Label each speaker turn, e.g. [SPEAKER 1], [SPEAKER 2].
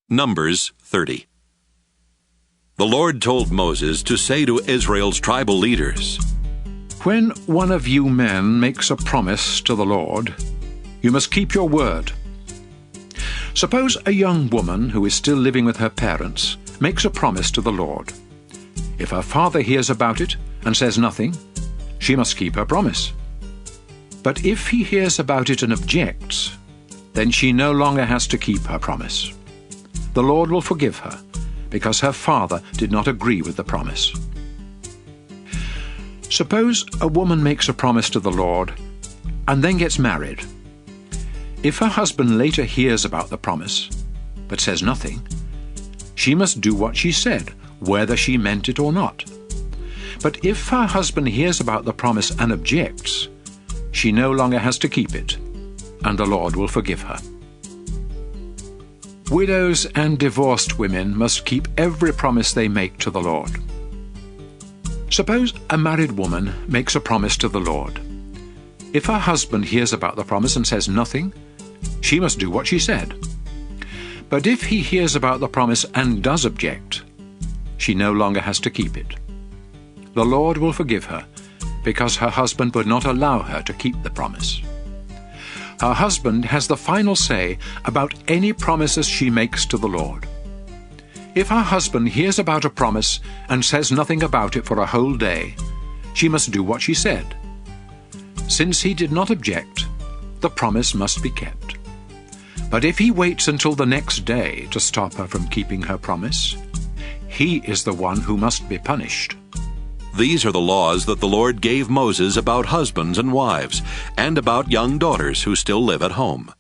[SPEAKER 1] Numbers 30. The Lord told Moses to say to Israel's tribal leaders,
[SPEAKER 2] "When one of you men makes a promise to the Lord, you must keep your word. Suppose a young woman who is still living with her parents makes a promise to the Lord. If her father hears about it and says nothing, she must keep her promise. But if he hears about it and objects, then she no longer has to keep her promise. The Lord will forgive her, because her father did not agree with the promise." Suppose a woman makes a promise to the Lord and then gets married. If her husband later hears about the promise, but says nothing, she must do what she said, whether she meant it or not. But if her husband hears about the promise and objects, she no longer has to keep it, and the Lord will forgive her. Widows and divorced women must keep every promise they make to the Lord. Suppose a married woman makes a promise to the Lord. If her husband hears about the promise and says nothing, she must do what she said. But if he hears about the promise and does object, she no longer has to keep it. The Lord will forgive her, because her husband would not allow her to keep the promise. Her husband has the final say about any promises she makes to the Lord. If her husband hears about a promise and says nothing about it for a whole day, she must do what she said. Since he did not object, the promise must be kept. But if he waits until the next day to stop her from keeping her promise, he is the one who must be punished.
[SPEAKER 1] These are the laws that the Lord gave Moses about husbands and wives, and about young daughters who still live at home.